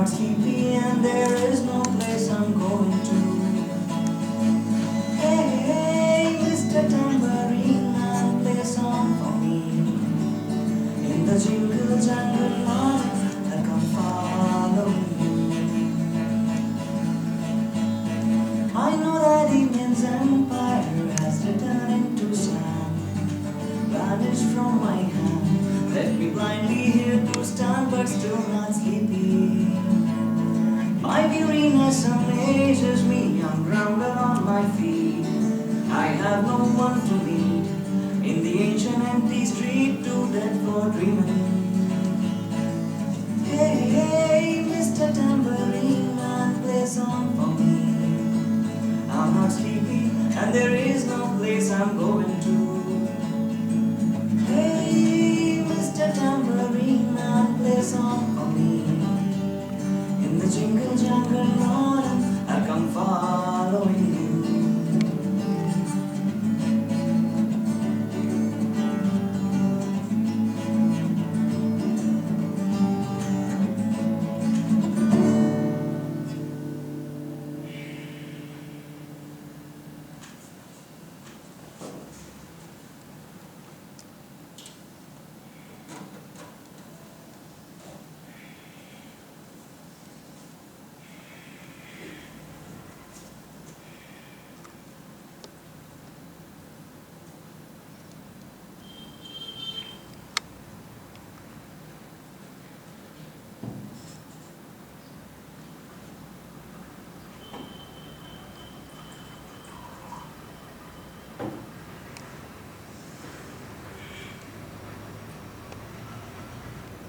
not sleepy and there is no place I'm going to. Hey, Mr. Tambourine Man, play a song for me. In the jingle jangle morning, I'll come following you. I know that Indian's empire has returned into sand, vanished from my hand. Let me blindly here to stand, but still not sleepy. My weariness amazes me, I'm grounded on my feet. I have no one to meet in the ancient empty street, too dead for dreaming. Hey, hey, Mr. Tambourine Man, play a song for me. I'm not sleepy and there is no place I'm going to. Hey, Mr. Tambourine Man, play a song for me. In the jingle jangle morning, I'll come following you.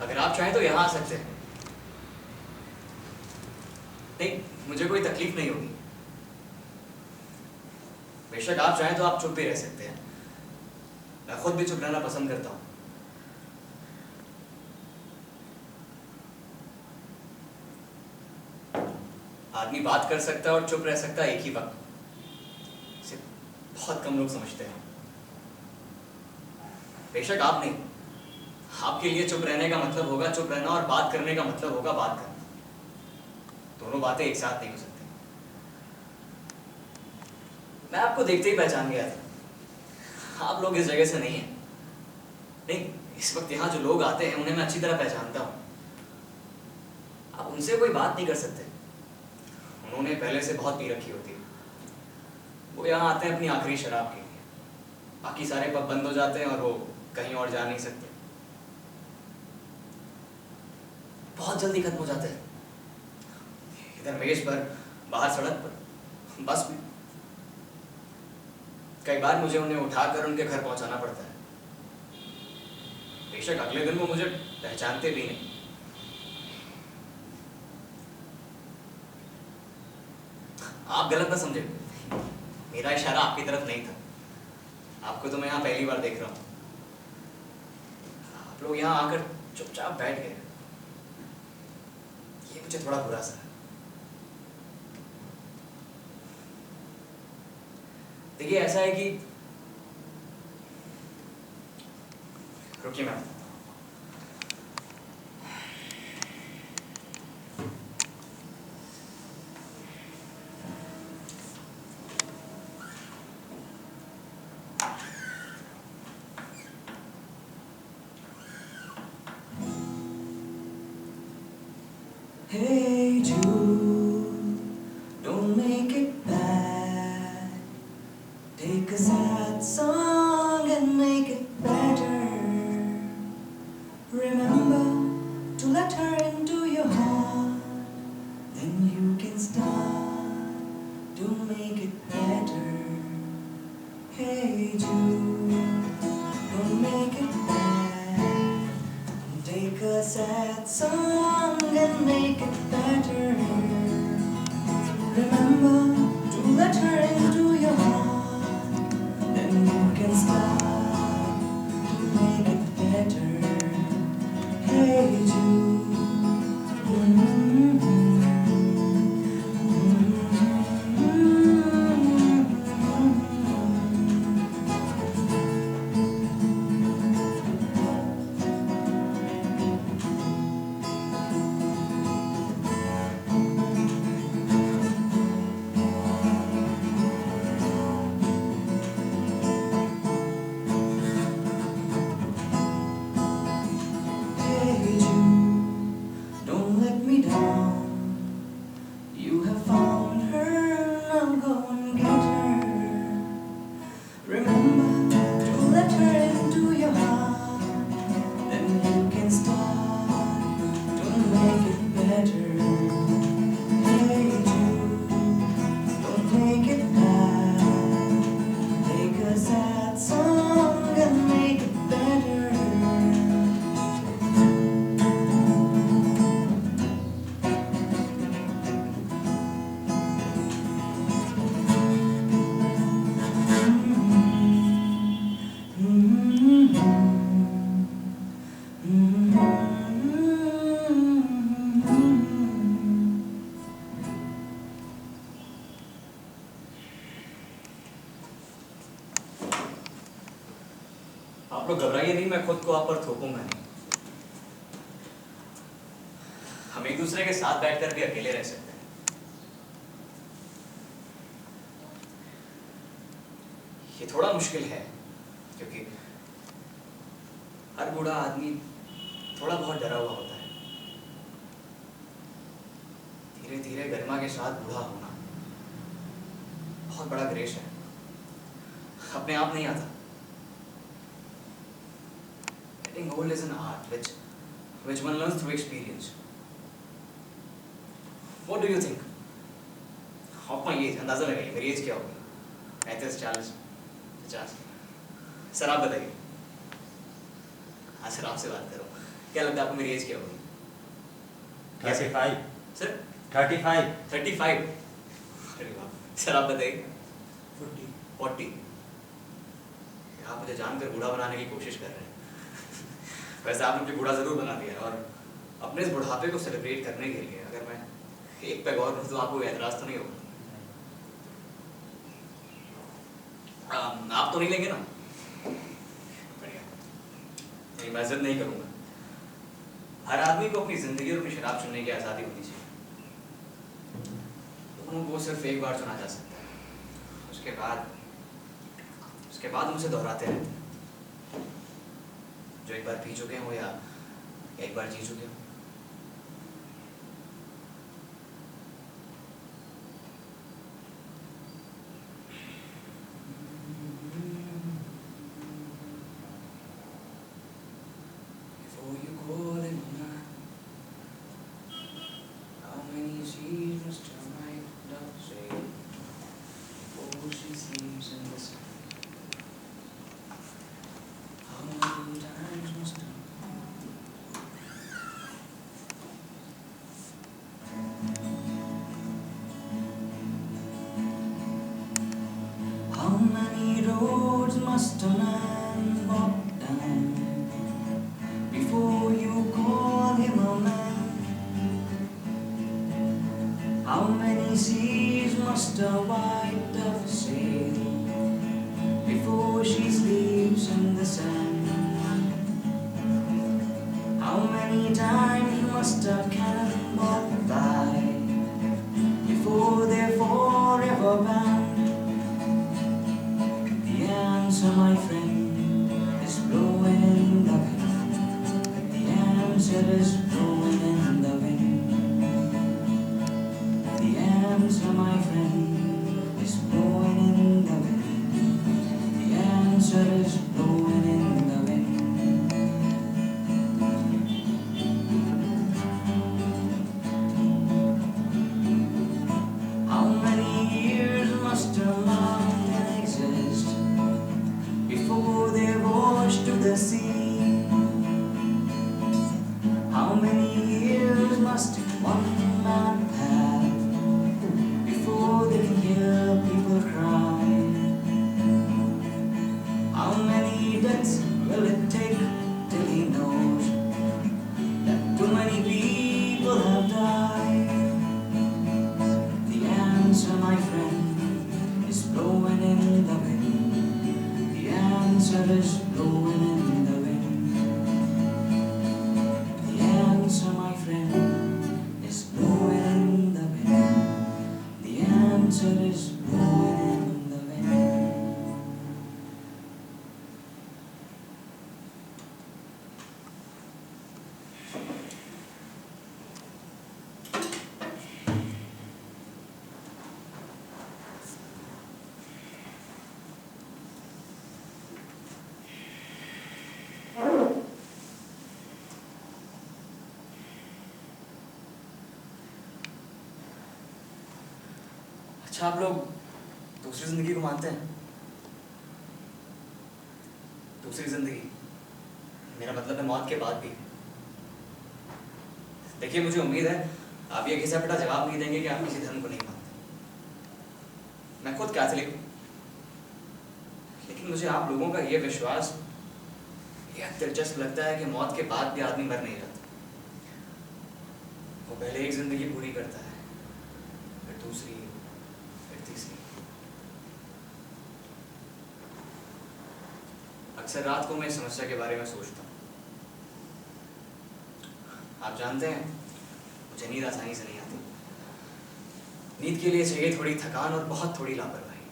अगर आप चाहें तो यहाँ आ सकते हैं। नहीं, मुझे कोई तकलीफ नहीं होगी। बेशक आप चाहें तो आप चुप भी रह सकते हैं। मैं खुद भी चुप रहना पसंद करता हूँ। आदमी बात कर सकता है और चुप रह सकता है एक ही वक्त। इसे बहुत कम लोग समझते हैं। बेशक आप नहीं, आपके लिए चुप रहने का मतलब होगा चुप रहना और बात करने का मतलब होगा बात करना। दोनों बातें एक साथ नहीं हो सकती। मैं आपको देखते ही पहचान गया था। आप लोग इस जगह से नहीं हैं। नहीं, इस वक्त यहाँ जो लोग आते हैं उन्हें मैं अच्छी तरह पहचानता हूँ। आप उनसे कोई बात नहीं कर सकते। उन्होंने पहले से बहुत पी रखी होती है। वो यहाँ आते हैं अपनी आखिरी शराब के लिए। बाकी सारे पब बंद हो जाते हैं और वो कहीं और जा नहीं सकते। बहुत जल्दी खत्म हो जाते हैं। इधर मेज पर, बाहर सड़क पर, बस में। कई बार मुझे उन्हें उठाकर उनके घर पहुंचाना पड़ता है। बेशक अगले दिन वो मुझे पहचानते भी नहीं। आप गलत ना समझे, मेरा इशारा आपकी तरफ नहीं था। आपको तो मैं यहाँ पहली बार देख रहा हूँ। आप लोग यहाँ आकर चुपचाप बैठ गए, ये मुझे थोड़ा बुरा सा है। देखिए ऐसा है कि रुकिए ma'am. Hey Jude, don't make it bad. Take a sad song and make it better. Remember to let her into your heart, then you can start to make it better. Hey Jude, don't make it bad. Take a sad song and make it better. Remember to let her into your heart, then you can start to make it better. Hey Jude. लोग घबराइए नहीं, मैं खुद को आप पर थोपूंगा नहीं। हम एक दूसरे के साथ बैठकर भी अकेले रह सकते हैं। ये थोड़ा मुश्किल है क्योंकि हर बूढ़ा आदमी थोड़ा बहुत डरा हुआ होता है। धीरे धीरे गरिमा के साथ बूढ़ा होना बहुत बड़ा ग्रेस है, अपने आप नहीं आता। Getting old is an art which one learns through experience. What do you think? Of my age, अंदाजा लगाइए मेरी एज क्या होगी? 35, 40, 50। सर आप बताइए। हाँ सर आपसे बात कर रहा हूँ, क्या लगता है आपको मेरी एज क्या होगी? 35 सर 35 35। अरे वाह, सर आप बताइए। 40। आप मुझे जानकर बूढ़ा बनाने की कोशिश कर रहे हैं। वैसे आपने मुझे बूढ़ा जरूर बना दिया, और अपने इस बुढ़ापे को सेलिब्रेट करने के लिए अगर मैं एक पैग और तो आपको एतराज तो नहीं होगा? आप तो नहीं लेंगे ना? बढ़िया, मैं जिद नहीं करूंगा। हर आदमी को अपनी जिंदगी और अपनी शराब चुनने की आज़ादी होनी चाहिए। दोनों को सिर्फ एक बार चुना जा सकता है, उसके बाद हम उसे दोहराते रहते हैं। जो एक बार पी चुके हो या एक बार जी चुके हो। Before you call him man, how many seas must a white dove sail before she sleeps in the sun? How many times must a How many roads must a man walk down before you call him a man? How many seas must a white dove sail before she sleeps in the sand? How many times must a cannonball fly before they're forever bound? The answer, my friend, is blowing in the wind. The answer is blowing in the wind. The answer, my friend, is blowing in the wind. The answer is blowing in the wind. How many years must a mountain exist before they're washed to the sea? How many years must one man have before they can hear people cry? How many deaths will it take till he knows that too many people have died? The answer, my friend, is blowing in the wind. The answer is blowing in the wind. The answer, my friend, is blowing in the wind. The answer is blowing in the wind. अच्छा, आप लोग दूसरी जिंदगी को मानते हैं? दूसरी जिंदगी, मेरा मतलब है मौत के बाद भी। देखिए, मुझे उम्मीद है आप ये घिसा पिटा जवाब नहीं देंगे कि आप किसी धर्म को नहीं मानते। मैं खुद कैथोलिक हूँ, लेकिन मुझे आप लोगों का ये विश्वास यह दिलचस्प लगता है कि मौत के बाद भी आदमी मर नहीं जाता। वो पहले एक जिंदगी पूरी करता है, फिर दूसरी, फिर तीसरी। अक्सर रात को मैं इस समस्या के बारे में सोचता हूँ। आप जानते हैं, मुझे नींद आसानी से नहीं आती। नींद के लिए चाहिए थोड़ी थकान और बहुत थोड़ी लापरवाही।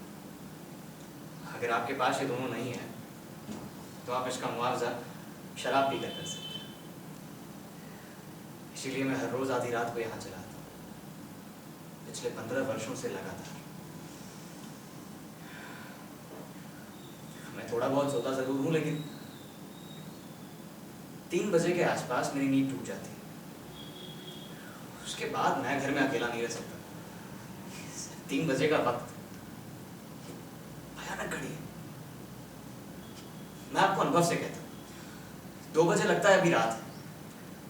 अगर आपके पास ये दोनों नहीं है तो आप इसका मुआवजा शराब पीकर कर सकते हैं। इसीलिए मैं हर रोज आधी रात को यहाँ चला आता हूँ, पिछले 15 वर्षों से लगातार। मैं थोड़ा बहुत सोता जरूर हूँ, लेकिन 3 बजे के आसपास मेरी नींद टूट जाती है। उसके बाद मैं घर में अकेला नहीं रह सकता। 3 बजे का वक्त भयानक घड़ी है। मैं आपको अनुभव से कहता हूँ, 2 बजे लगता है अभी रात है,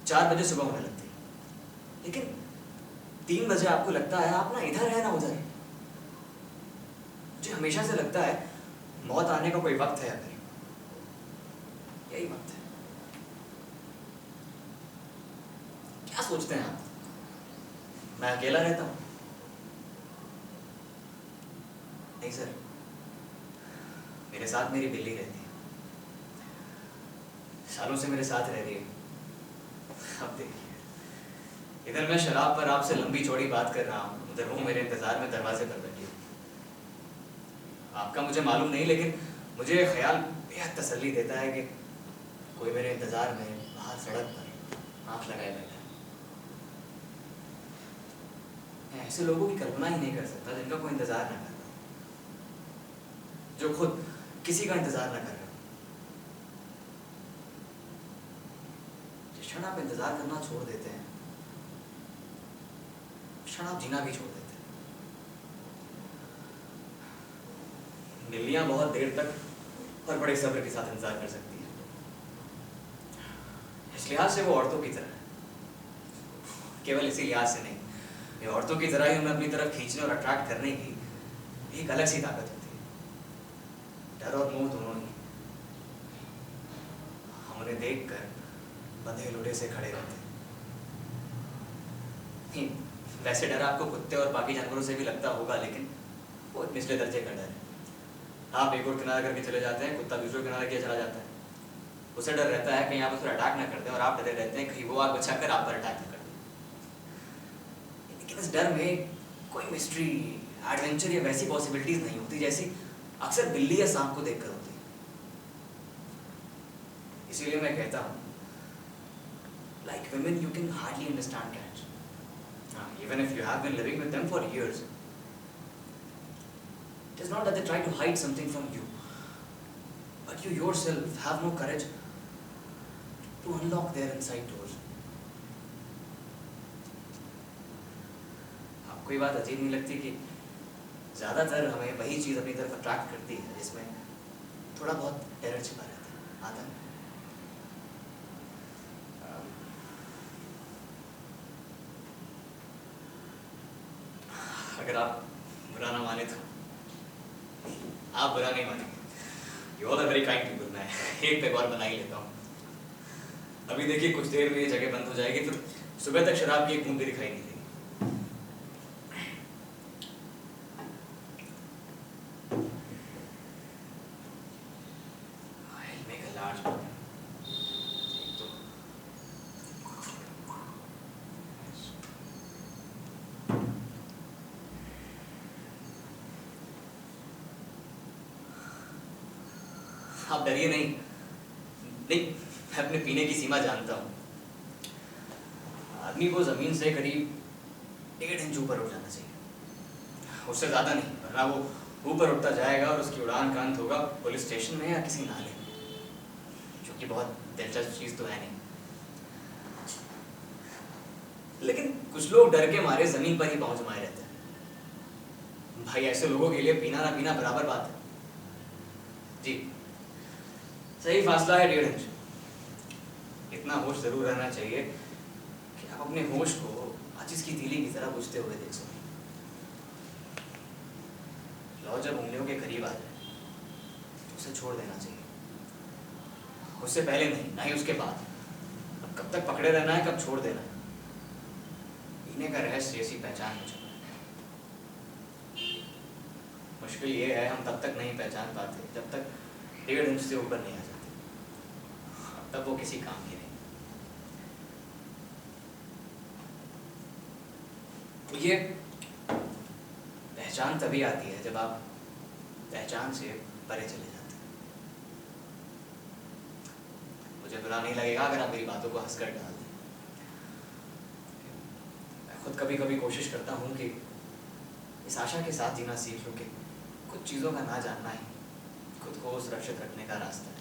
4 बजे सुबह होने लगती है। लेकिन 3 बजे आपको लगता है आप ना इधर है ना उधर है। मुझे हमेशा से लगता है मौत आने का कोई वक्त है, अगर यही वक्त है। क्या सोचते हैं आप? मैं अकेला रहता हूं? नहीं सर, मेरे साथ मेरी बिल्ली रहती है। सालों से मेरे साथ रह रही है। अब देखिए, इधर मैं शराब पर आपसे लंबी चौड़ी बात कर रहा हूँ, उधर वो मेरे इंतजार में दरवाजे पर बैठी है। आपका मुझे मालूम नहीं, लेकिन मुझे ख्याल बेहद तसल्ली देता है कि कोई मेरे इंतजार में बाहर सड़क पर आंख लगाए बैठा है। मैं ऐसे लोगों की कल्पना ही नहीं कर सकता जिनका कोई इंतजार ना कर रहा, जो खुद किसी का इंतजार ना कर रहा। जिस क्षण आप इंतजार करना छोड़ देते हैं, उस क्षण आप जीना भी छोड़ देते हैं। बिल्लियां बहुत देर तक और बड़े सब्र के साथ इंतजार कर सकती हैं। इस लिहाज से वो औरतों की तरह है। केवल इसी लिहाज से नहीं, ये औरतों की तरह ही उन्हें अपनी तरफ खींचने और अट्रैक्ट करने की एक अलग सी ताकत होती है। डर और मोह दोनों ही। हम उन्हें देखकर बंधे लोटे से खड़े रहते हैं। वैसे डर आपको कुत्ते और बाकी जानवरों से भी लगता होगा, लेकिन वो निचले दर्जे का डर है। आप एक और किनारा करके चले जाते हैं, कुत्ता दूसरे किनारे किया चला जाता है। उसे डर रहता है कहीं आप उस पर अटैक ना कर दें, और आप डरे रहते हैं कहीं वो आग बचाकर आप पर अटैक ना कर दें। लेकिन इस डर में कोई मिस्ट्री, एडवेंचर या वैसी पॉसिबिलिटीज नहीं होती जैसी अक्सर बिल्ली या सांप को देखकर होती है। इसीलिए मैं कहता हूँ, like women, you can hardly understand cats. Even if you have been living with them for years, it is not that they try to hide something from you, but you yourself have no courage to unlock their inside doors. आपको ये बात अजीब नहीं लगती कि ज़्यादातर हमें वही चीज़ अपनी तरफ अट्रैक्ट करती है जिसमें थोड़ा बहुत टेरर छिपा रहता है, आता है। अगर आप बुरा ना माने तो आप बुरा नहीं मानेंगे। You all are very kind people। मैं एक पैक और बना ही लेता हूँ। अभी देखिए, कुछ देर में ये जगह बंद हो जाएगी, फिर सुबह तक शराब की एक बूंद भी दिखाई नहीं देगी। I'll make a large one। एक तो आप डरिए नहीं, मैं अपने पीने की सीमा जानता हूँ। आदमी को जमीन से करीब 1.5 इंच ऊपर उठ जाना चाहिए, उससे ज़्यादा नहीं, वरना वो ऊपर उठता जाएगा और उसकी उड़ान का अंत होगा पुलिस स्टेशन में या किसी नाले में, जो कि बहुत दिलचस्प चीज़ तो है नहीं। लेकिन कुछ लोग डर के मारे ज़मीन पर ही पाँव जमाए रहते हैं। भाई, ऐसे लोगों के लिए पीना ना पीना बराबर बात है। जी, सही फासला है 1.5 इंच। इतना होश जरूर रहना चाहिए कि आप अपने होश को माचिस की तीली की तरह बुझते हुए देख सकें। लौ जब उंगलियों के करीब आ जाए तो उसे छोड़ देना चाहिए, उससे पहले नहीं, ना ही उसके बाद। अब कब तक पकड़े रहना है, कब छोड़ देना है, पीने का रहस्य ऐसी पहचान हो चुका है। मुश्किल ये है, हम तब तक नहीं पहचान पाते जब तक 1.5 इंच से ऊपर नहीं आ जाता। तब वो किसी काम की नहीं। ये पहचान तभी आती है जब आप पहचान से परे चले जाते हैं। मुझे बुरा नहीं लगेगा अगर आप मेरी बातों को हंसकर डाल दें। मैं खुद कभी कभी कोशिश करता हूँ कि इस आशा के साथ जीना सीख लूँ कि कुछ चीज़ों का ना जानना ही खुद को सुरक्षित रखने का रास्ता है।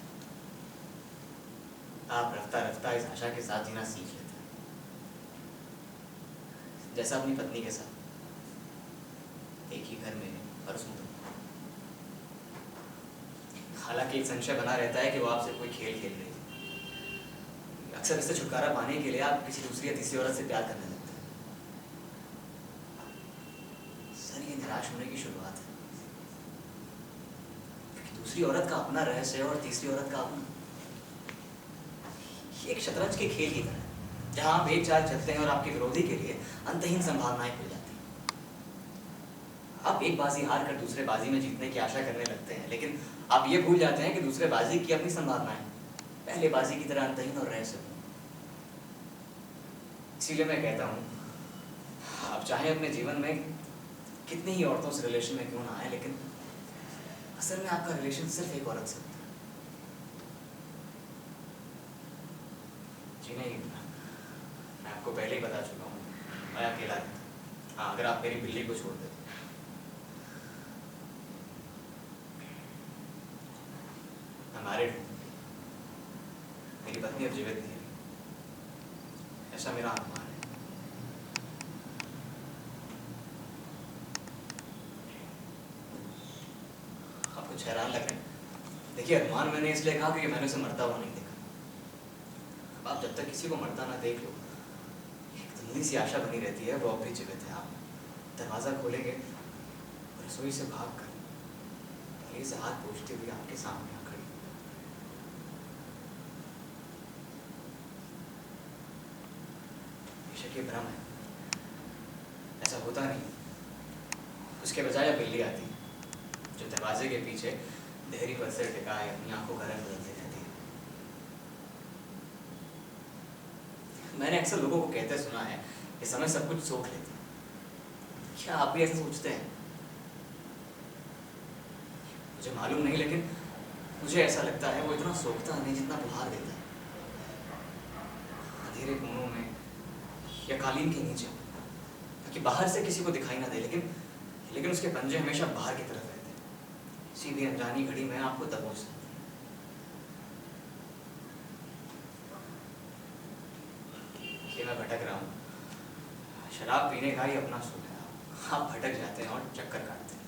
आप रफ्ता रफ्ता इस आशा के साथ जीना सीख लेते हैं, जैसा अपनी पत्नी के साथ एक ही घर में परसों तक। हालांकि एक संशय बना रहता है कि वो आपसे कोई खेल खेल रही थी। अक्सर इससे छुटकारा पाने के लिए आप किसी दूसरी या तीसरी औरत से प्यार करने लगते हैं। सर, ये निराश होने की शुरुआत है, क्योंकि दूसरी औरत का अपना रहस्य है और तीसरी औरत का अपना। ये एक शतरंज के खेल की तरह है, जहां आप एक चाल चलते हैं और आपके विरोधी के लिए अंतहीन संभावनाएं खुल जाती हैं। आप एक बाजी हार कर दूसरे बाजी में जीतने की आशा करने लगते हैं, लेकिन आप ये भूल जाते हैं कि दूसरे बाजी की अपनी संभावनाएं पहले बाजी की तरह अंतहीन और रहस्य। इसीलिए मैं कहता हूँ, आप चाहे अपने जीवन में कितनी ही औरतों से रिलेशन में क्यों ना आए, लेकिन असल में आपका रिलेशन सिर्फ एक औरत से होता है। जी नहीं, मैं आपको पहले ही बता चुका हूँ, मैं अकेला रहता। हाँ, अगर आप मेरी बिल्ली को छोड़ देते, मैं मैरिड हूँ, मेरी पत्नी अब जीवित नहीं है, ऐसा मेरा अनुमान है। आप कुछ हैरान लग रहे हैं। देखिए, अनुमान मैंने इसलिए कहा क्योंकि मैंने उसे मरता हुआ नहीं देखा। अब आप जब तक किसी को मरता ना देख लो, एक धुंधली सी आशा बनी रहती है वो अब भी जीवित है। आप दरवाज़ा खोलेंगे और रसोई से भाग कर गले से हाथ पोंछते हुए आपके सामने आ खड़ी। बेशक ये भ्रम है, ऐसा होता नहीं। उसके बजाय बिल्ली आती है जो दरवाजे के पीछे देहरी पर से टिकाए अपनी आंखों का रंग बदलती रहती है। मैंने अक्सर लोगों को कहते सुना है कि समय सब कुछ सोख लेती है। क्या आप भी ऐसा सोचते हैं? मुझे मालूम नहीं, लेकिन मुझे ऐसा लगता है वो इतना सोखता नहीं जितना बुहार देता है। अंधेरे कोनों में या कालीन के नीचे, ताकि बाहर से किसी को दिखाई ना दे, लेकिन उसके पंजे हमेशा बाहर की तरफ रहते हैं। सीधी अनजानी घड़ी में आपको दबोच सकती है। मैं भटक रहा हूँ, शराब पीने का ही अपना सुख है। आप भटक जाते हैं और चक्कर काटते हैं,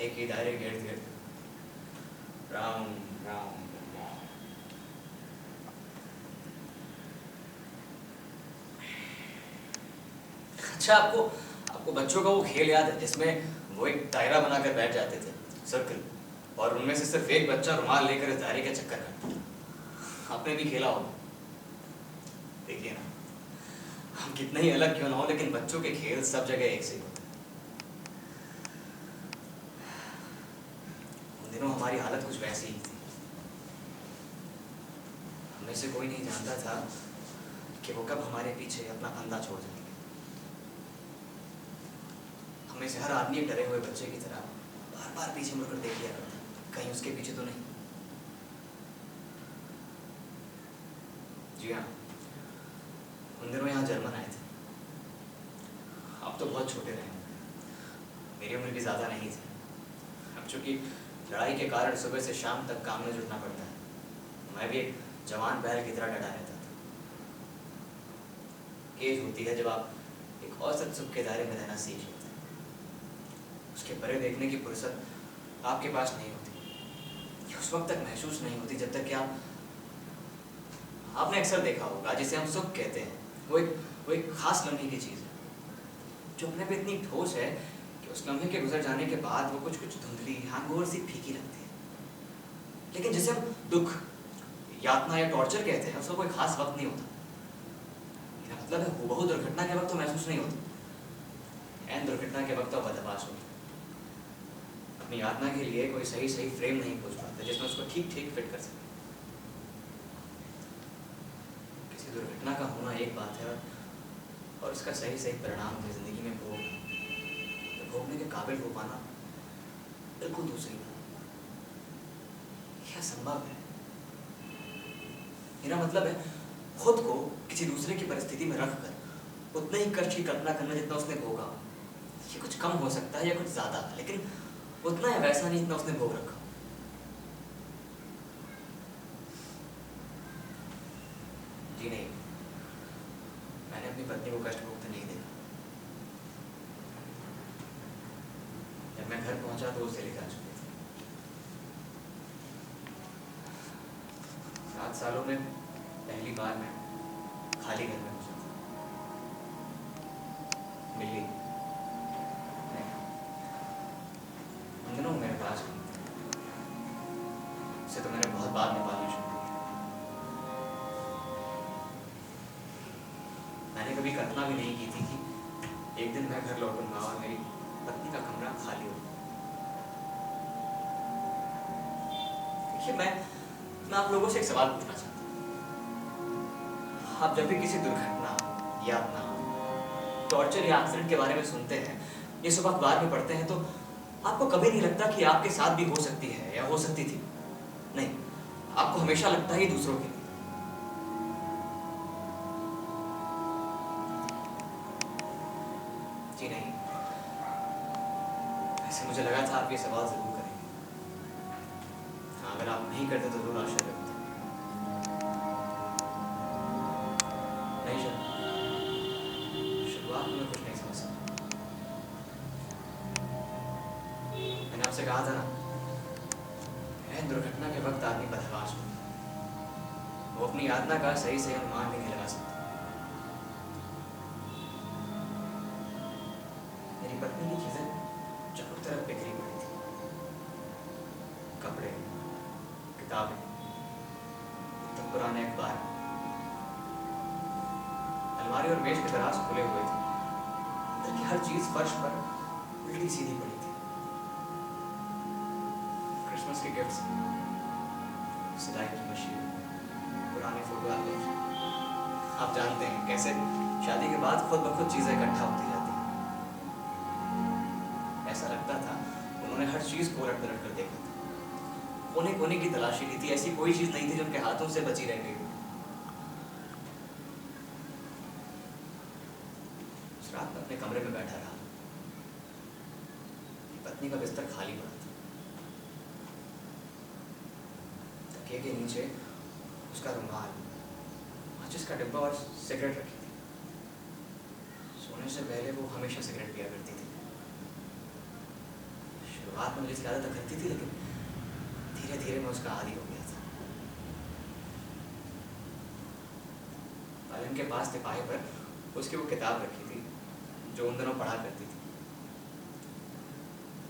एक ही दायरे घेर घेर राउंड राउंड। अच्छा, आपको बच्चों का वो खेल याद है जिसमें वो एक दायरा बनाकर बैठ जाते थे, सर्कल, और उनमें से सिर्फ एक बच्चा रुमाल लेकर इस दायरे के चक्कर काटता। आपने भी खेला होगा। देखिए ना, हम कितना ही अलग क्यों ना हो, लेकिन बच्चों के खेल सब जगह एक से होते हैं। उन दिनों हमारी हालत कुछ वैसी ही थी। हमें से कोई नहीं जानता था कि वो कब हमारे पीछे अपना फंदा छोड़ जाएंगे। हमें से हर आदमी डरे हुए बच्चे की तरह बार बार पीछे मुड़कर देख लिया करता, कहीं उसके पीछे तो नहीं। जी हाँ, उन दिनों यहाँ जर्मन आए थे। अब तो बहुत छोटे रहे होंगे, मेरी उम्र भी ज़्यादा नहीं थी। अब चूँकि लड़ाई के कारण सुबह से शाम तक काम में जुटना पड़ता है, मैं भी एक जवान बैल की तरह डटा रहता था। एज होती है जब आप एक औसत सुख के दायरे में रहना सीख लेते हैं। उसके परे देखने की फुर्सत आपके पास नहीं होती, उस वक्त तक महसूस नहीं होती जब तक कि आपने अक्सर देखा होगा, जिसे हम सुख कहते हैं, वो एक खास लम्हे की चीज़ है जो अपने पे इतनी ठोस है कि उस लम्हे के गुजर जाने के बाद वो कुछ धुंधली हैंगओवर सी फीकी लगती है। लेकिन जिसे हम दुख, यातना या टॉर्चर कहते हैं, उसका कोई खास वक्त नहीं होता। मेरा मतलब है, हूबहू दुर्घटना के वक्त तो महसूस नहीं होती, एन दुर्घटना के वक्त तो बदहवास होती। अपनी यातना के लिए कोई सही फ्रेम नहीं खोज पाता जिसमें उसको ठीक फिट कर सके। दुर्घटना का होना एक बात है और इसका सही सही परिणाम अपनी जिंदगी में भोगने के काबिल हो पाना बिल्कुल दूसरी बात। क्या संभव है? मेरा मतलब है खुद को किसी दूसरे की परिस्थिति में रखकर उतने ही कष्ट की कल्पना करना जितना उसने भोगा। ये कुछ कम हो सकता है या कुछ ज्यादा, लेकिन उतना है वैसा नहीं जितना उसने भोग रखा। जी नहीं, मैंने अपनी पत्नी को कष्ट भोगते नहीं देखा। जब मैं घर पहुंचा तो उसे लेकर आ चुके थे। 7 सालों में पहली बार मैं खाली घर में घुसा था। मिली नहीं, उन दिनों मेरे पास नहीं थी। उसे तो मैंने बहुत बाद में पालना शुरू किया। मैंने कभी कल्पना भी नहीं की थी कि एक दिन मैं घर लौटूंगा और मेरी पत्नी का कमरा खाली होगा। देखिए, मैं आप लोगों से एक सवाल पूछना चाहता हूँ। आप जब भी किसी दुर्घटना या अपना टॉर्चर या एक्सीडेंट के बारे में सुनते हैं, ये सब अखबार में पढ़ते हैं, तो आपको कभी नहीं लगता कि आपके साथ भी हो सकती है या हो सकती थी? नहीं, आपको हमेशा लगता है ये दूसरों के लिए। जी नहीं, ऐसे मुझे लगा था आप ये सवाल जरूर करेंगे। हाँ, अगर आप नहीं करते तो जरूर आश्चर्य होता। नहीं सर, शुरुआत में कुछ नहीं समझ सका। मैंने आपसे कहा था ना, दुर्घटना के वक्त आदमी बदहवास हो, वो अपनी यातना का सही सही अनुमान भी नहीं लगा सकता। मेरी पत्नी की चीजें चारों तरफ बिखरी पड़ी थी। कपड़े, किताबें, तो पुराने अखबार, अलमारी और मेज के दराज खुले हुए थे। अंदर की हर चीज फर्श पर उल्टी सीधी पड़ी थी। क्रिसमस के गिफ्ट्स, सिलाई की मशीन, पुराने फोटो एल्बम्स। आप जानते हैं कैसे शादी के बाद खुद ब खुद चीजें इकट्ठा होती जाती हैं। ऐसा लगता था उन्होंने हर चीज को उलट पलट कर देखा था, कोने कोने की तलाशी ली थी। ऐसी कोई चीज नहीं थी जो उनके हाथों से बची रह गई। उस रात में अपने कमरे में बैठा रहा। पत्नी का बिस्तर खाली पड़ा था। तकिए के नीचे उसका रुमाल, माचिस का डिब्बा और सिगरेट रखी थी। सोने से पहले वो हमेशा सिगरेट पिया करती थी। शुरुआत में मुझे इसकी आदत करती थी, लेकिन धीरे धीरे मैं उसका आदी हो गया था। पलंग के पास तिपाही पर उसकी वो किताब रखी थी जो उन दिनों पढ़ा करती थी।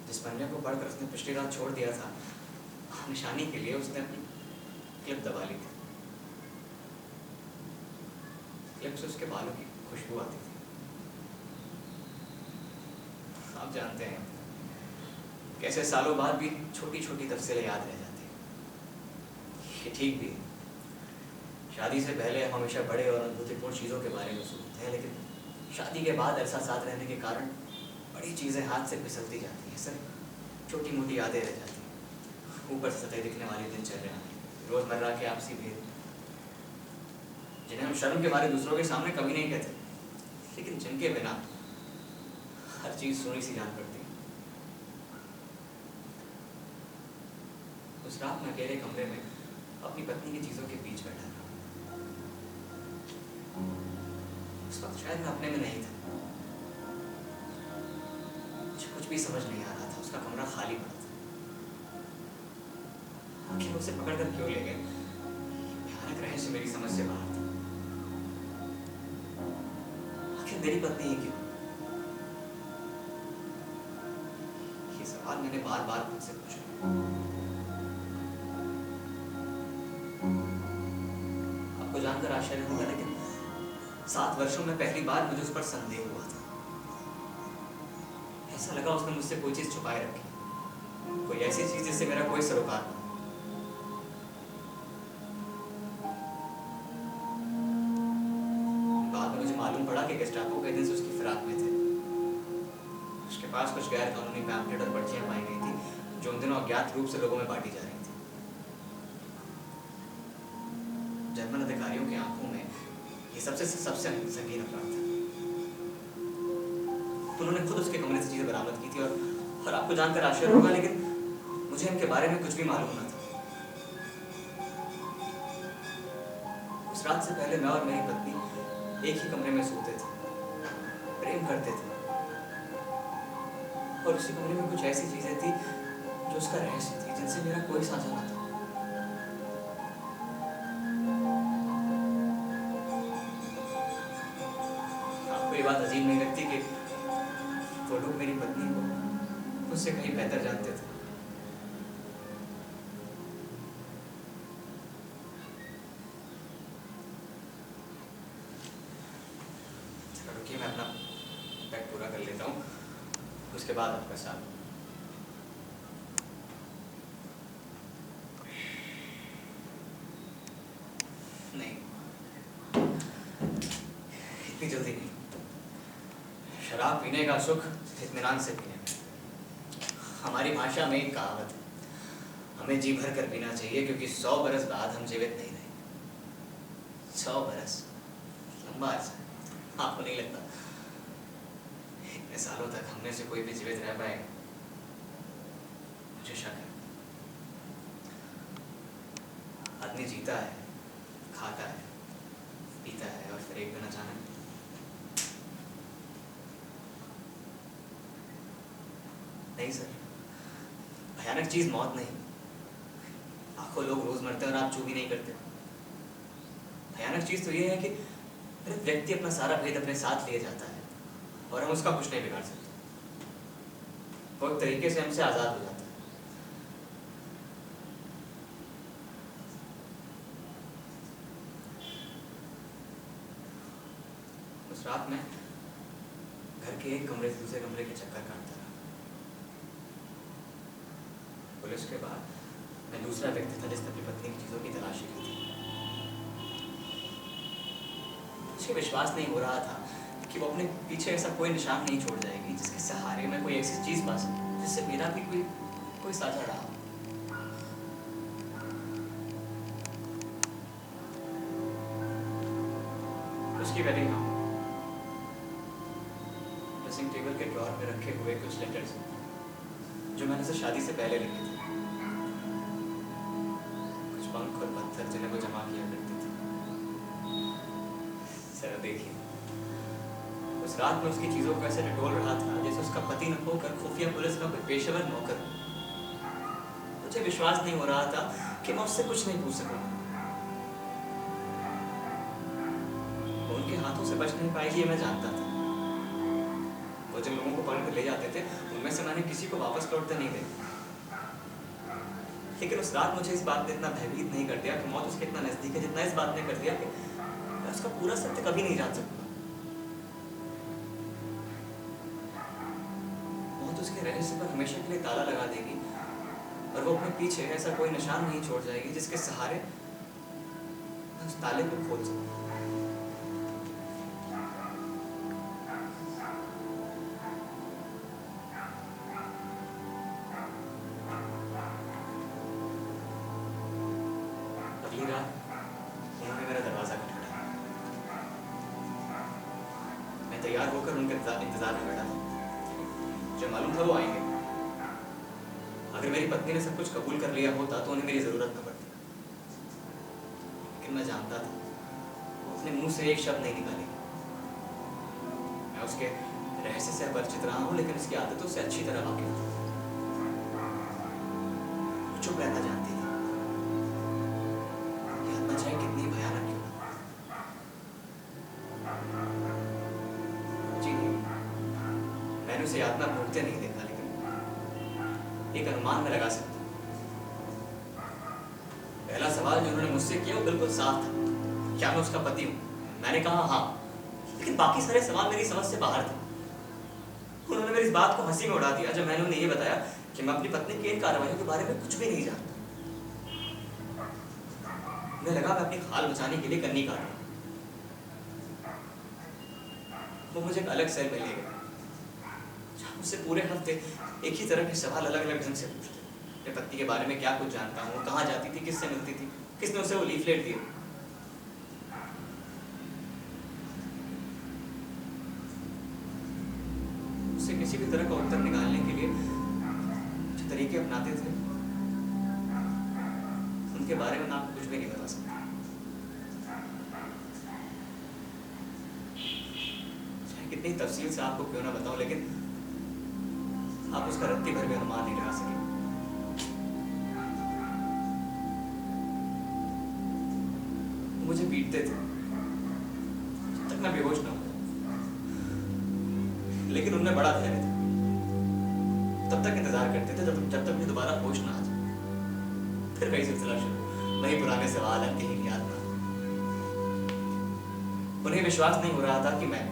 जिस पन्ने को पढ़कर उसने पिछली रात छोड़ दिया था, निशानी के लिए उसने अपनी क्लिप दबा ली थी। क्लिप से उसके बालों की खुशबू आती थी। आप जानते हैं कैसे सालों बाद भी छोटी छोटी तफसीलें याद रह जाती हैं। ये ठीक भी है। शादी से पहले हम हमेशा बड़े और अद्भुतपूर्ण चीज़ों के बारे में सोचते हैं, लेकिन शादी के बाद अरसा साथ रहने के कारण बड़ी चीज़ें हाथ से फिसलती जाती हैं। सिर्फ छोटी मोटी यादें रह जाती हैं। ऊपर से सतह दिखने वाली दिनचर्या, रोजमर्रा के आपसी भेद, जिन्हें हम शर्म के बारे दूसरों के सामने कभी नहीं कहते, लेकिन जिनके बिना हर चीज सोनी सी जान पड़ती है। उस रात मैं अकेले कमरे में अपनी पत्नी की चीजों के बीच बैठा था। उस वक्त शायद मैं अपने में नहीं था। मुझे कुछ भी समझ नहीं आ रहा था। उसका कमरा खाली पड़ा था। आखिर उसे पकड़कर क्यों ले गए? भयानक रहस्य मेरी समझ से बाहर था। आखिर मेरी पत्नी ही क्यों? ये सवाल मैंने बार बार खुद से पूछा। आपको जानकर आश्चर्य होगा, लेकिन 7 वर्षों में पहली बार मुझे उस पर संदेह हुआ था। ऐसा लगा उसने मुझसे कोई चीज छुपाए रखी, कोई ऐसी चीज जिससे मेरा कोई सरोकार न हो। फिराक में थे। उसके पास कुछ गैर कानूनी पैम्फलेट और पर्चियां पाई गई थी जो उन दिनों अज्ञात रूप से लोगों में बांटी जा रही थी। जर्मन अधिकारियों की आंखों में ये सबसे संगीन अपराध था। उन्होंने खुद उसके कमरे से चीजें बरामद की थी और आपको जानकर आश्चर्य होगा, लेकिन मुझे इनके बारे में कुछ भी मालूम न था। उस रात से पहले मैं और मेरी पत्नी एक ही कमरे में सोते थे, प्रेम करते थे, और उसी कमरे में कुछ ऐसी चीजें थी जो उसका रहस्य थी, जिनसे मेरा कोई साझा न था। आपको ये बात अजीब नहीं लगती कि वो लोग मेरी पत्नी को मुझसे कहीं बेहतर जानते थे? रुकिए, मैं अपना पैक पूरा कर लेता हूँ, उसके बाद आपका साथ। नहीं, इतनी जल्दी नहीं। शराब पीने का सुख इत्मीनान से पीने में। हमारी भाषा में एक कहावत है, हमें जी भर कर पीना चाहिए क्योंकि 100 बरस बाद हम जीवित नहीं रहे। 100 बरस लंबा अर्सा है, आपको नहीं लगता? इतने सालों तक हमने से कोई भी जीवित रह पाएगा? मुझे शक है। आदमी जीता है, खाता है, पीता है और फिर एक दिन अचानक नहीं सर, भयानक चीज मौत नहीं। लाखों लोग रोज मरते हैं और आप चू भी नहीं करते। भयानक चीज तो ये है कि व्यक्ति अपना सारा भेद अपने साथ लिए जाता है और हम उसका कुछ नहीं बिगाड़ सकते। वो एक तरीके से हमसे आजाद हो जाता है। उस रात में घर के एक कमरे से दूसरे कमरे के चक्कर काटता रहा। पुलिस के बाद मैं दूसरा व्यक्ति था जिसने अपनी पत्नी की चीजों की तलाशी की थी। मुझे विश्वास नहीं हो रहा था कि वो अपने पीछे ऐसा कोई निशान नहीं छोड़ जाएगी जिसके सहारे में कोई ऐसी चीज पा सकूं जिससे मेरा भी कोई साझा रहा। उसकी वेडिंग नाउ ड्रेसिंग टेबल के ड्रॉअर में रखे हुए कुछ लेटर्स जो मैंने उसे शादी से पहले लिखे थे, कुछ पंख और पत्थर जिन्हें वो जमा किया करती थी। जरा देखिए, उस रात में उसकी चीजों को ऐसे टटोल रहा था जैसे उसका पति न होकर खुफिया पुलिस का कोई पेशेवर नौकर। मुझे विश्वास नहीं हो रहा था कि मैं उससे कुछ नहीं पूछ सकूंगा। वो उनके हाथों से बच नहीं पाएगी ये मैं जानता था। वो जिन लोगों को पकड़ कर ले जाते थे उनमें से मैंने किसी को वापस लौटते नहीं देखा। लेकिन उस रात मुझे इस बात ने इतना भयभीत नहीं कर दिया कि मौत उसके इतना नजदीक है, जितना इस बात ने कर दिया कि मैं उसका पूरा सत्य कभी नहीं जान सकूंगा। मौत उसके रहस्य पर हमेशा के लिए ताला लगा देगी और वो अपने पीछे ऐसा कोई निशान नहीं छोड़ जाएगी जिसके सहारे मैं उस ताले को खोल सकूं। अगली रात उन्होंने मेरा दरवाजा खटखटाया। मैं तैयार होकर उनके इंतजार में बैठा था। जो मालूम था वो आएंगे। अगर मेरी पत्नी ने सब कुछ कबूल कर लिया होता तो उन्हें मेरी जरूरत न पड़ती। लेकिन मैं जानता था वो अपने मुंह से एक शब्द नहीं निकालेगी। मैं उसके रहस्य से परिचित रहा हूं लेकिन उसकी आदतों से अच्छी तरह वाकिफ हूं। वो चुप रहना जानती थी, यह चाहे कितनी भयानक क्यों। जी नहीं, मैंने उसे यातना भोगते नहीं देखा, लेकिन एक अनुमान में लगा सकता हूं। पहला सवाल जो उन्होंने मुझसे किया वो बिल्कुल साफ था, क्या मैं उसका पति हूं? मैंने कहा हाँ, लेकिन बाकी सारे सवाल मेरी समझ से बाहर थे। उन्होंने मेरी इस बात को हंसी में उड़ा दिया जब मैंने उन्हें ये बताया कि मैं अपनी पत्नी की इन कार्रवाइयों के बारे में कुछ भी नहीं जानता। उन्हें लगा मैं अपनी खाल बचाने के लिए कन्नी काट रहा हूं। वो मुझे एक अलग सेल में ले गए, जहाँ मुझसे पूरे हफ्ते एक ही तरह के सवाल अलग अलग ढंग से पूछते, मेरी पत्नी के बारे में क्या कुछ जानता हूँ, कहाँ जाती थी, किससे मिलती थी, किसने उसे वो लीफलेट दिए। उससे किसी भी तरह का उत्तर निकालने के लिए जो तरीके अपनाते थे, उनके बारे में मैं आपको कुछ भी नहीं बता सकता। चाहे कितनी तफसील से आपको क्यों ना बताऊं, लेकिन आप उसका रत्ती भर भी अनुमान नहीं लगा सके। मुझे पीटते थे जब तक मैं बेहोश ना हो, लेकिन उनमें बड़ा धैर्य था। तब तक इंतजार करते थे जब तक मुझे दोबारा होश ना आ जाए। फिर वही सिलसिला शुरू, वही पुराने सवाल, अंतहीन यातना। उन्हें विश्वास नहीं हो रहा था कि मैं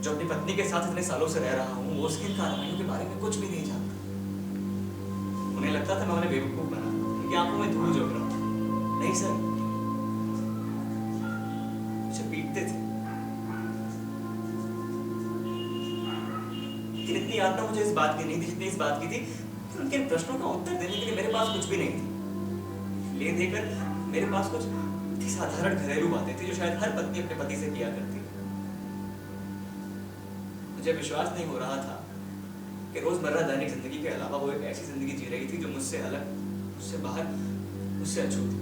जो अपनी पत्नी के साथ इतने सालों से रह रहा हूँ, वो उसके कार्रवाइयों के बारे में कुछ भी नहीं जानता। उन्हें लगता था मैं उन्हें बेवकूफ बना, उनकी आंखों में धूल झोंक रहा हूँ। नहीं सर, मुझे पीटते थे। लेकिन इतनी यातना मुझे इस बात की नहीं थी जितनी इस बात की थी कि उनके प्रश्नों का उत्तर देने के लिए मेरे पास कुछ भी नहीं थी। ले देकर मेरे पास कुछ साधारण घरेलू बातें थी जो शायद हर पत्नी अपने पति से किया करती है। मुझे विश्वास नहीं हो रहा था कि रोजमर्रा दैनिक जिंदगी के अलावा वो एक ऐसी जिंदगी जी रही थी जो मुझसे अलग, मुझसे बाहर, मुझसे अछूती।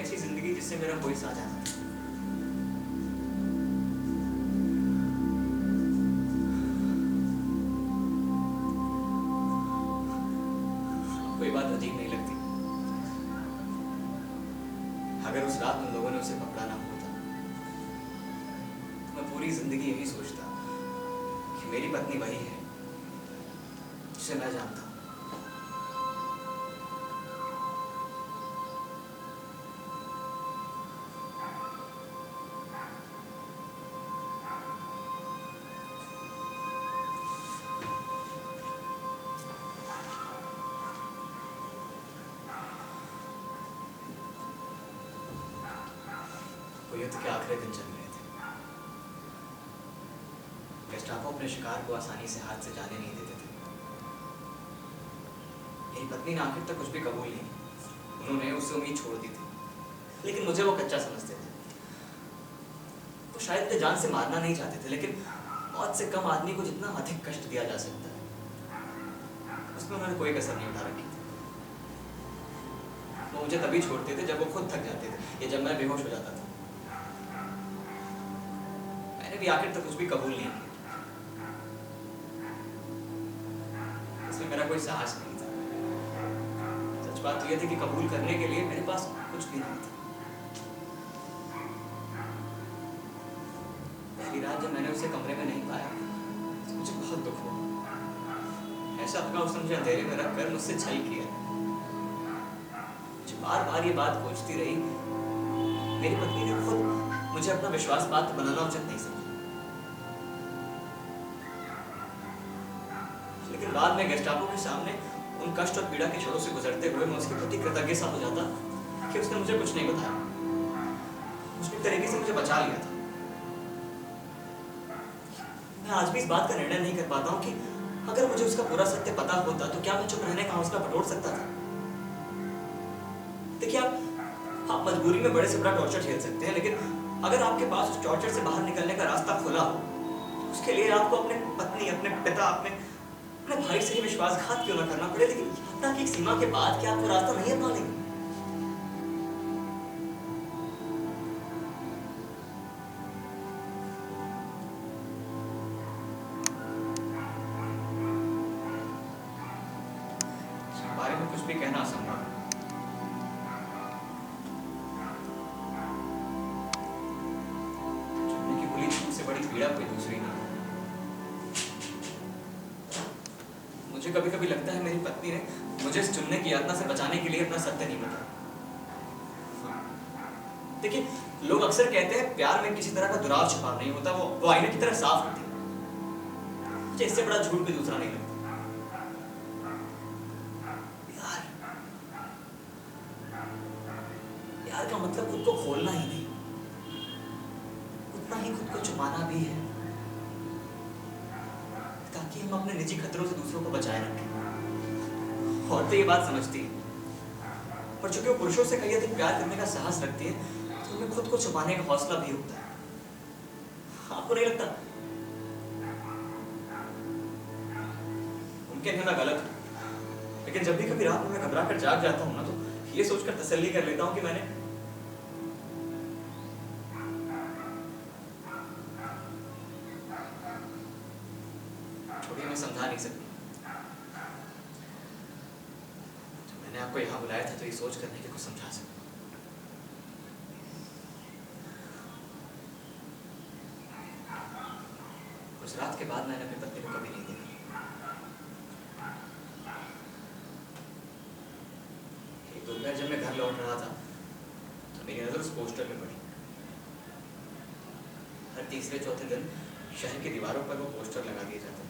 ऐसी जिंदगी जिससे मेरा कोई साझा नहीं। कोई बात अजीब नहीं लगती? अगर उस रात उन लोगों ने उसे पकड़ा ना होता, तो मैं पूरी जिंदगी यही सोचता कि मेरी पत्नी वही है जिसे मैं जानता हूं। वो युद्ध के आखिरी दिन चल रहे थे। गेस्टापो अपने शिकार को आसानी से हाथ से जाने नहीं देते थे। मेरी पत्नी ने आखिर तक कुछ भी कबूल नहीं, उन्होंने उससे उम्मीद छोड़ दी थी, लेकिन मुझे वो कच्चा समझते थे। वो शायद मुझे जान से मारना नहीं चाहते थे, लेकिन मौत से कम आदमी को जितना अधिक कष्ट दिया जा सकता है, उसमें उन्होंने कोई कसर नहीं उठा रखी थी। वो मुझे तभी छोड़ते थे जब वो खुद थक जाते थे या जब मैं बेहोश हो जाता था। मैंने भी आखिर तक कुछ भी कबूल नहीं किया। इसमें मेरा कोई साहस नहीं था। सच बात तो यह थी कि कबूल करने के लिए मेरे पास कुछ भी नहीं था। पहली रात जब मैंने उसे कमरे में नहीं पाया तो मुझे बहुत दुख हुआ। ऐसा लगा उसने मुझे अंधेरे में रखकर मुझसे छल किया। मुझे बार बार ये बात पूछती रही। मेरी पत्नी ने खुद मुझे अपना विश्वास पात्र बनाना उचित नहीं समझा, लेकिन बाद में गेस्टापो के सामने उन कष्ट और पीड़ा के क्षणों से गुजरते हुए मैं उसके प्रति कृतज्ञ सा हो जाता कि उसने मुझे कुछ नहीं बताया, उसने एक तरीके से मुझे बचा लिया था। मैं आज भी इस बात का निर्णय नहीं कर पाता हूँ कि अगर मुझे उसका पूरा सत्य पता होता तो क्या मैं चुप रहने का हौसला बटोर सकता था। देखिए, आप मजबूरी में बड़े से बड़ा टॉर्चर झेल सकते हैं, लेकिन अगर आपके पास उस टॉर्चर से बाहर निकलने का रास्ता खुला हो, उसके लिए आपको अपने पत्नी, अपने पिता, अपने भाई से ही विश्वासघात क्यों ना करना पड़े। लेकिन यातना की एक सीमा के बाद क्या आप वो रास्ता नहीं अपना लेंगे? बारे में कुछ भी कहना असंभव है। चुनने की बुरी सबसे बड़ी पीड़ा कोई दूसरी नहीं। मुझे कभी कभी लगता है मेरी पत्नी ने मुझे इस चुनने की यातना से बचाने के लिए अपना सत्य नहीं बताया। देखिए, लोग अक्सर कहते हैं प्यार में किसी तरह का दुराव छिपाव नहीं होता, वो आईने की तरह साफ होती है। मुझे इससे बड़ा झूठ भी दूसरा नहीं लगता। प्यार का मतलब खुद को खोलना ही नहीं, छुपाना भी है ताकि हम अपने निजी खतरों से दूसरों को बचाए रखें। औरतें ये बात समझती है, पर चूंकि वो पुरुषों से कई अधिक प्यार करने का साहस रखती है तो उन्हें खुद को छुपाने का हौसला भी होता है। आपको नहीं लगता? मुमकिन है मैं गलत हूं, लेकिन जब भी कभी रात में मैं घबरा कर जाग जाता हूं ना, तो ये सोचकर तसल्ली कर लेता हूं कि मैंने छोड़िए, मैं समझा नहीं सकती। जब मैंने आपको यहाँ बुलाया था तो ये सोच करने के कुछ समझा सकता। उस रात के बाद मैंने अपनी पत्नी को कभी नहीं देखा। एक दोपहर जब मैं घर लौट रहा था तो मेरी नजर उस पोस्टर में पड़ी। हर तीसरे चौथे दिन शहर की दीवारों पर वो पोस्टर लगा दिए जाते थे।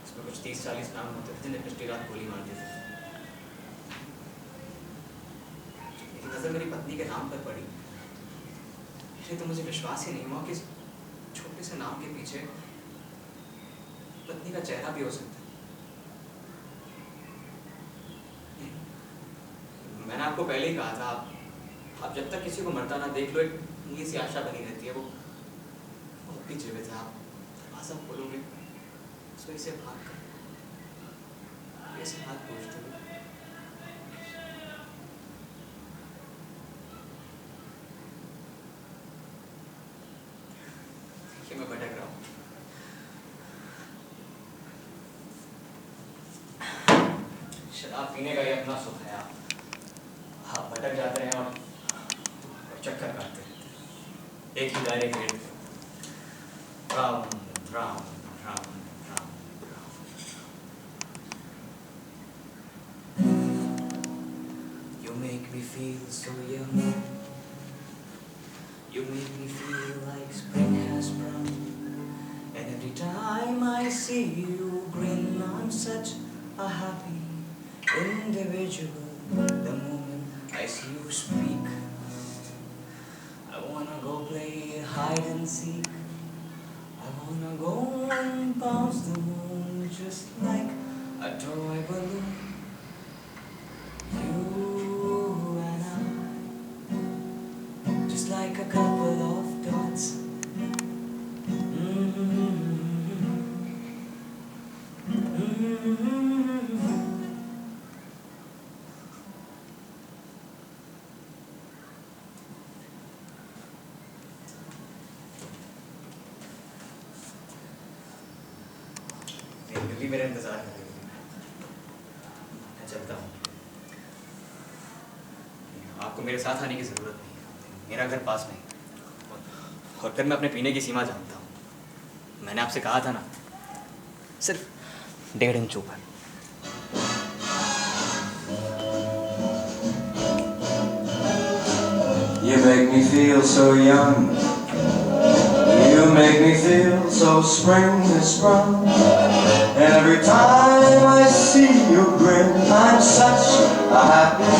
उसमें कुछ 30-40 नाम होते थे जिन्हें पिछली रात गोली मार देते थे। मेरी नजर मेरी पत्नी के नाम पर पड़ी, इसलिए तो मुझे विश्वास ही नहीं हुआ कि छोटे से नाम के पीछे पत्नी का चेहरा भी हो सकता है। मैंने आपको पहले ही कहा था, आप जब तक किसी को मरता ना देख लो, एक नीली सी आशा बनी रहती है। वो अपनी जीवित है। आप दरवाजा खोलोगे सोई से भाग कर ऐसे हाथ पूछते हुए, मैं भटक रहा हूँ। शराब पीने का ये अपना सुख है। आप भटक जाते हैं और चक्कर काटते हैं एक ही दायरे के इर्द। Ram Ram Ram Ram Ram. You make me feel so young. You make me feel like spring has sprung. And every time I see you grin, I'm such a happy individual. The moment I see you speak, I wanna go play hide and seek. I wanna go and bounce the moon just like a toy balloon. You and I, just like a couple of dots. Delhi मेरा इंतजार कर रही है। मैं चलता हूँ। आपको मेरे साथ आने की जरूरत नहीं है। मेरा घर पास नहीं, और फिर मैं अपने पीने की सीमा जानता हूँ। मैंने आपसे कहा था ना, सिर्फ 1.5 इंच ऊपर। You make me feel so young. You make me feel so spring has sprung. And every time I see you grin, I'm such a happy